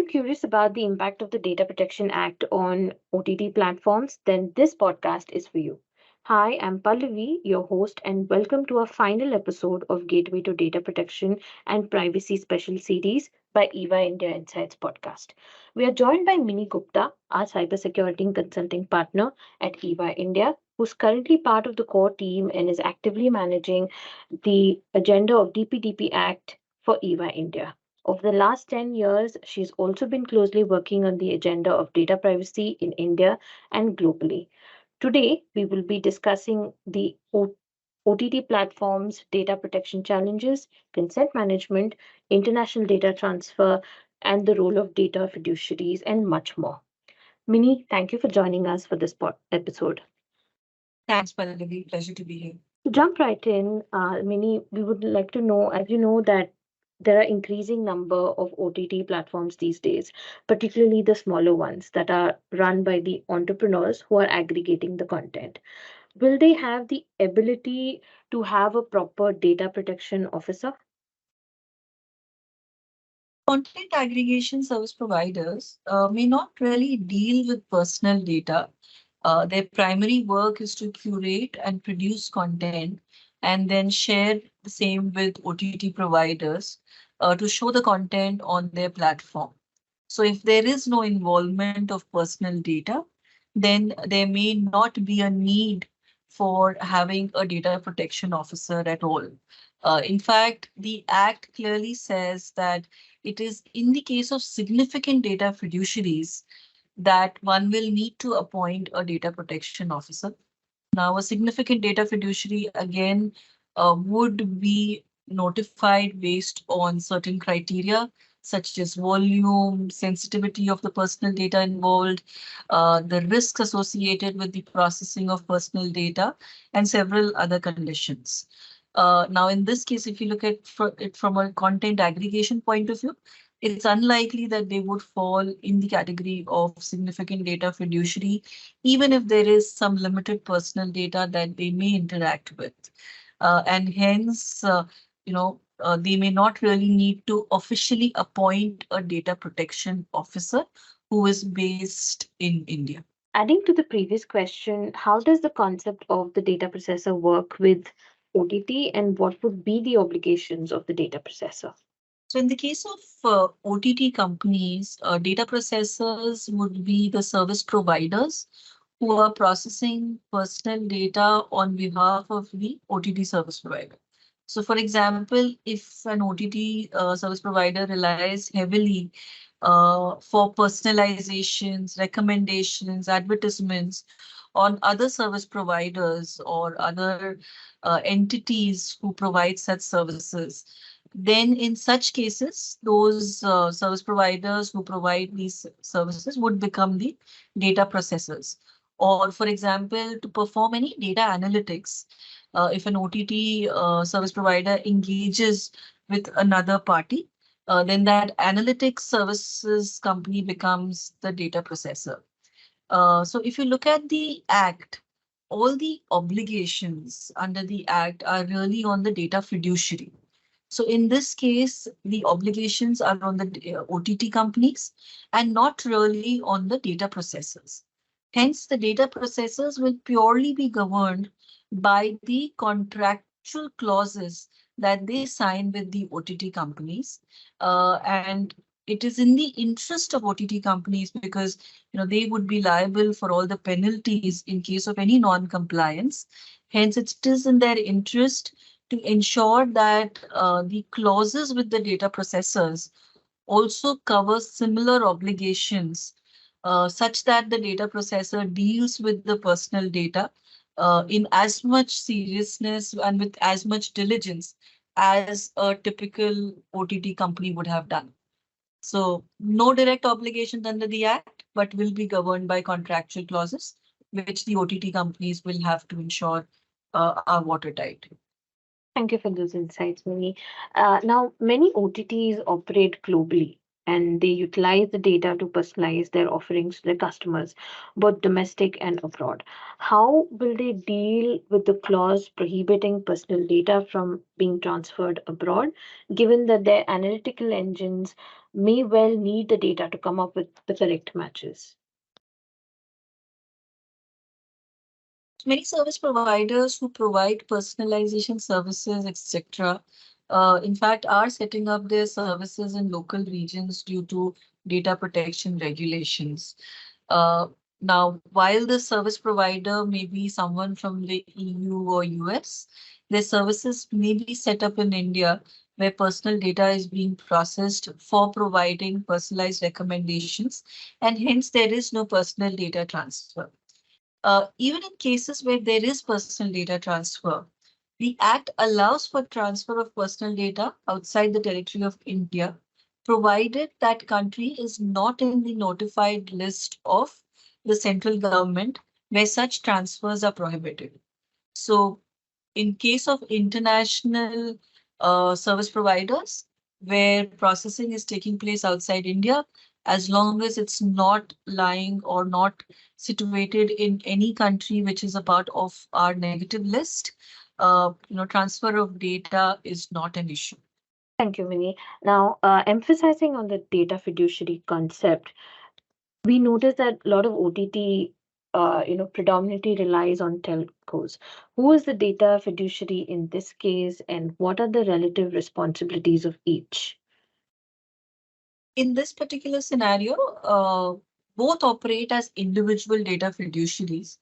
curious about the impact of the Data Protection Act on OTT platforms? Then this podcast is for you. Hi, I'm Pallavi, your host, and welcome to our final episode of Gateway to Data Protection and Privacy Special Series by EVA India Insights podcast. We are joined by Mini Gupta, our cybersecurity consulting partner at EVA India, who's currently part of the core team and is actively managing the agenda of DPDP Act for EVA India. Over the last 10 years, she's also been closely working on the agenda of data privacy in India and globally. Today, we will be discussing the OTT platforms, data protection challenges, consent management, international data transfer, and the role of data fiduciaries, and much more. Mini, thank you for joining us for this episode. Thanks, Pallavi. Pleasure to be here. To jump right in, Mini, we would like to know, as you know, that there are increasing number of OTT platforms these days, particularly the smaller ones that are run by the entrepreneurs who are aggregating the content. Will they have the ability to have a proper data protection officer? Content aggregation service providers may not really deal with personal data. Their primary work is to curate and produce content and then share the same with OTT providers to show the content on their platform. So if there is no involvement of personal data, then there may not be a need for having a data protection officer at all. In fact, the Act clearly says that it is in the case of significant data fiduciaries that one will need to appoint a data protection officer. Now, a significant data fiduciary again would be notified based on certain criteria, such as volume, sensitivity of the personal data involved, the risks associated with the processing of personal data, and several other conditions. Now, in this case, if you look at it from a content aggregation point of view, it's unlikely that they would fall in the category of significant data fiduciary, even if there is some limited personal data that they may interact with. And hence, they may not really need to officially appoint a data protection officer who is based in India. Adding to the previous question, how does the concept of the data processor work with OTT and what would be the obligations of the data processor? So in the case of OTT companies, data processors would be the service providers who are processing personal data on behalf of the OTT service provider. So for example, if an OTT service provider relies heavily for personalizations, recommendations, advertisements on other service providers or other entities who provide such services, then in such cases, those service providers who provide these services would become the data processors. Or for example, to perform any data analytics, if an OTT service provider engages with another party, then that analytics services company becomes the data processor. So if you look at the Act, all the obligations under the Act are really on the data fiduciary. So in this case, the obligations are on the OTT companies and not really on the data processors. Hence, the data processors will purely be governed by the contractual clauses that they sign with the OTT companies. And it is in the interest of OTT companies because they would be liable for all the penalties in case of any non-compliance. Hence, it is in their interest to ensure that the clauses with the data processors also cover similar obligations such that the data processor deals with the personal data in as much seriousness and with as much diligence as a typical OTT company would have done. So no direct obligations under the Act, but will be governed by contractual clauses, which the OTT companies will have to ensure are watertight. Thank you for those insights, Mini. Now, many OTTs operate globally. and they utilize the data to personalize their offerings to their customers, both domestic and abroad. How will they deal with the clause prohibiting personal data from being transferred abroad, given that their analytical engines may well need the data to come up with the correct matches? Many service providers who provide personalization services, etc., in fact, are setting up their services in local regions due to data protection regulations. Uh, Now, while the service provider may be someone from the EU or US, their services may be set up in India where personal data is being processed for providing personalized recommendations, and hence there is no personal data transfer. Even in cases where there is personal data transfer, the Act allows for transfer of personal data outside the territory of India, provided that country is not in the notified list of the central government where such transfers are prohibited. So, in case of international service providers where processing is taking place outside India, as long as it's not lying or not situated in any country which is a part of our negative list, transfer of data is not an issue. Thank you, Vinny. Now, emphasizing on the data fiduciary concept, we notice that a lot of OTT, predominantly relies on telcos. Who is the data fiduciary in this case, and what are the relative responsibilities of each? In this particular scenario, both operate as individual data fiduciaries.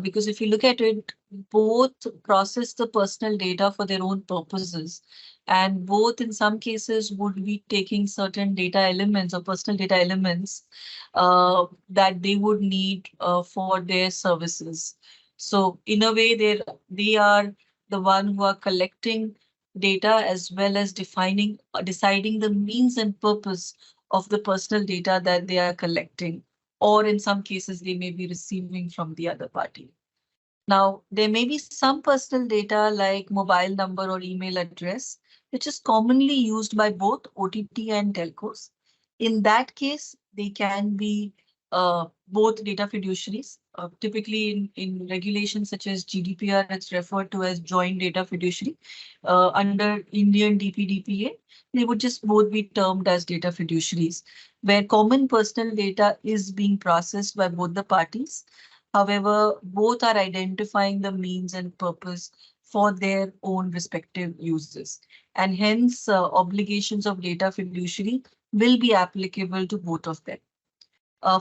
Because if you look at it, both process the personal data for their own purposes. And both, in some cases, would be taking certain data elements or personal data elements that they would need for their services. So, in a way, they are the one who are collecting data as well as deciding the means and purpose of the personal data that they are collecting, or in some cases, they may be receiving from the other party. Now, there may be some personal data like mobile number or email address, which is commonly used by both OTT and telcos. In that case, they can be both data fiduciaries. Typically, in regulations such as GDPR, it's referred to as joint data fiduciary. Under Indian DPDPA, they would just both be termed as data fiduciaries, where common personal data is being processed by both the parties. However, both are identifying the means and purpose for their own respective uses. And hence, obligations of data fiduciary will be applicable to both of them.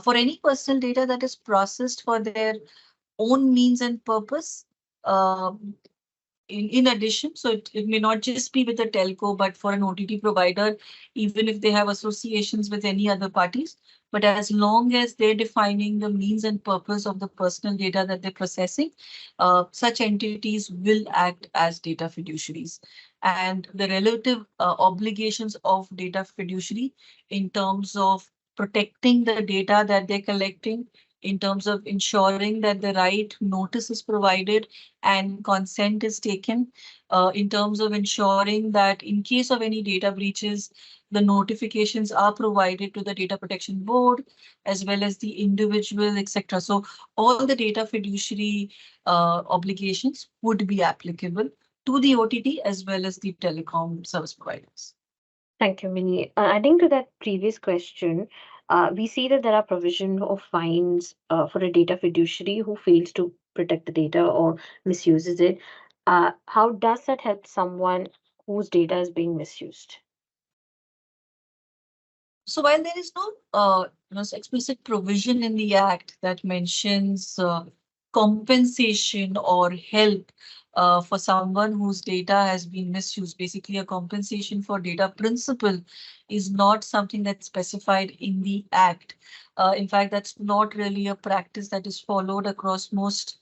For any personal data that is processed for their own means and purpose, uh, in addition, so it may not just be with a telco, but for an OTT provider, even if they have associations with any other parties, but as long as they're defining the means and purpose of the personal data that they're processing, such entities will act as data fiduciaries. And the relative obligations of data fiduciary in terms of protecting the data that they're collecting, in terms of ensuring that the right notice is provided and consent is taken, in terms of ensuring that in case of any data breaches, the notifications are provided to the data protection board as well as the individual, etc. So all the data fiduciary obligations would be applicable to the OTT as well as the telecom service providers. Thank you, Minnie. Adding to that previous question, we see that there are provision of fines for a data fiduciary who fails to protect the data or misuses it. How does that help someone whose data is being misused? So while there is no explicit provision in the Act that mentions compensation or help for someone whose data has been misused, basically a compensation for data principle is not something that's specified in the Act. In fact, that's not really a practice that is followed across most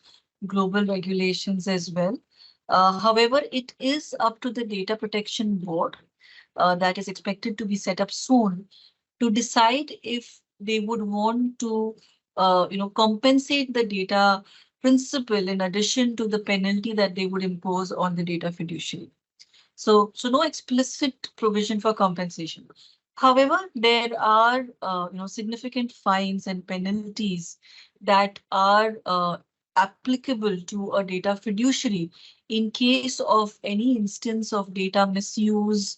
global regulations as well. However, it is up to the Data Protection Board that is expected to be set up soon to decide if they would want to compensate the data principal in addition to the penalty that they would impose on the data fiduciary. So no explicit provision for compensation. However, there are significant fines and penalties that are applicable to a data fiduciary in case of any instance of data misuse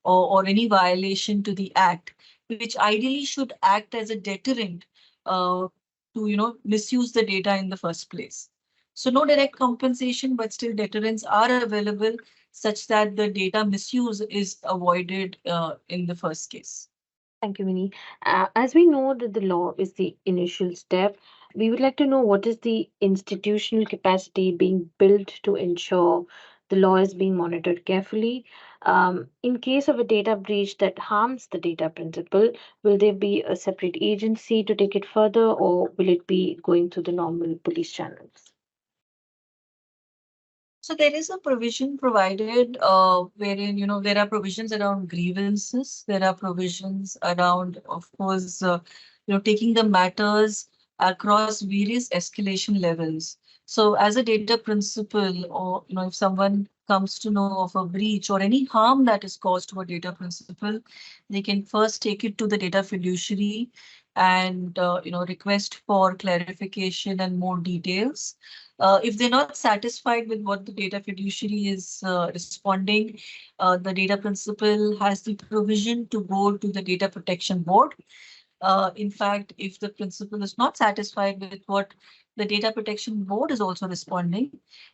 or any violation to the act, which ideally should act as a deterrent uh, to misuse the data in the first place. So no direct compensation, but still deterrents are available such that the data misuse is avoided in the first case. Thank you, Vinny. As we know that the law is the initial step, we would like to know what is the institutional capacity being built to ensure the law is being monitored carefully. In case of a data breach that harms the data principle, will there be a separate agency to take it further, or will it be going through the normal police channels? So there is a provision provided wherein there are provisions around grievances. There are provisions around, of course, taking the matters across various escalation levels. So as a data principal, or if someone comes to know of a breach or any harm that is caused to a data principal, they can first take it to the data fiduciary and request for clarification and more details. If they're not satisfied with what the data fiduciary is responding, the data principal has the provision to go to the data protection board. In fact, if the principal is not satisfied with what the data protection board is also responding,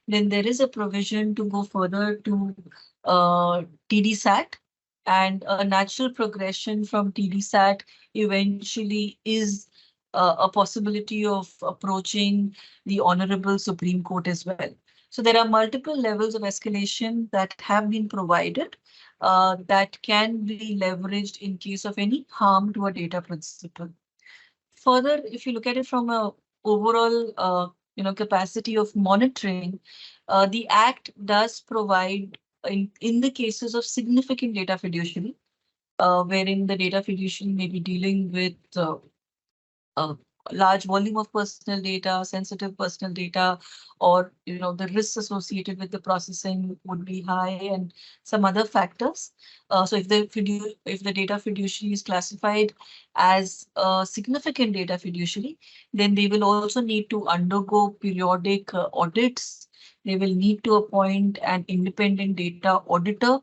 then there is a provision to go further to TDSAT, and a natural progression from TDSAT eventually is a possibility of approaching the Honorable Supreme Court as well. So there are multiple levels of escalation that have been provided that can be leveraged in case of any harm to a data principal. Further, if you look at it from a overall capacity of monitoring, the Act does provide in the cases of significant data fiduciary, wherein the data fiduciary may be dealing with a large volume of personal data, sensitive personal data, or the risks associated with the processing would be high, and some other factors. So if the data fiduciary is classified as a significant data fiduciary, then they will also need to undergo periodic audits. They will need to appoint an independent data auditor.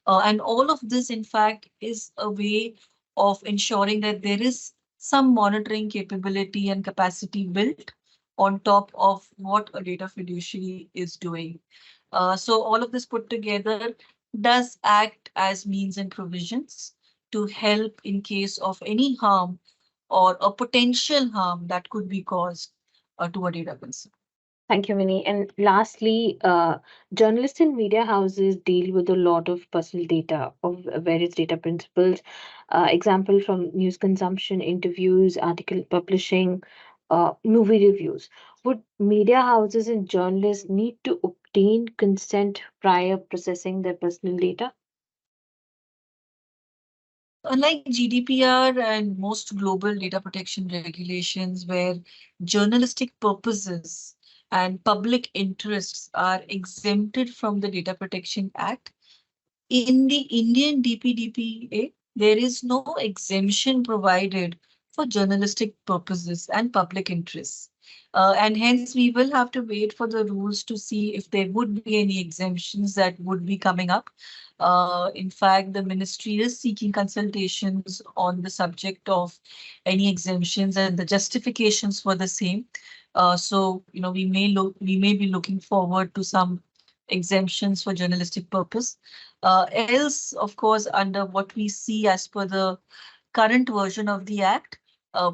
And all of this, in fact, is a way of ensuring that there is some monitoring capability and capacity built on top of what a data fiduciary is doing. So all of this put together does act as means and provisions to help in case of any harm or a potential harm that could be caused to a data concern. Thank you, Vinny. And lastly, journalists and media houses deal with a lot of personal data of various data principles. Example from news consumption, interviews, article publishing, movie reviews. Would media houses and journalists need to obtain consent prior processing their personal data? Unlike GDPR and most global data protection regulations, where journalistic purposes and public interests are exempted from the Data Protection Act, in the Indian DPDPA, there is no exemption provided for journalistic purposes and public interests. And hence, we will have to wait for the rules to see if there would be any exemptions that would be coming up. In fact, the ministry is seeking consultations on the subject of any exemptions and the justifications for the same. So, we may be looking forward to some exemptions for journalistic purpose. Else, of course, under what we see as per the current version of the Act,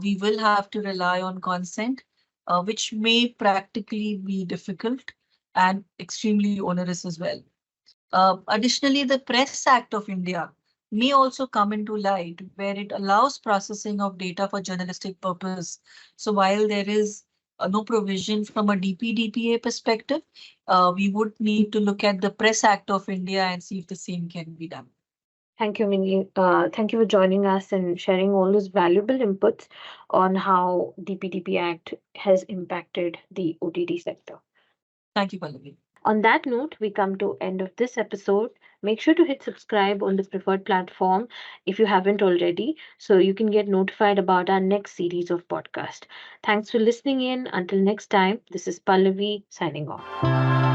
we will have to rely on consent, which may practically be difficult and extremely onerous as well. Additionally, the Press Act of India may also come into light where it allows processing of data for journalistic purpose. So while there is no provision from a DPDPA perspective, we would need to look at the Press Act of India and see if the same can be done. Thank you, Vinny. Thank you for joining us and sharing all those valuable inputs on how DPDP Act has impacted the OTT sector. Thank you, Pallavi. On that note, we come to end of this episode. Make sure to hit subscribe on this preferred platform if you haven't already, so you can get notified about our next series of podcast. Thanks for listening in. Until next time, this is Pallavi signing off.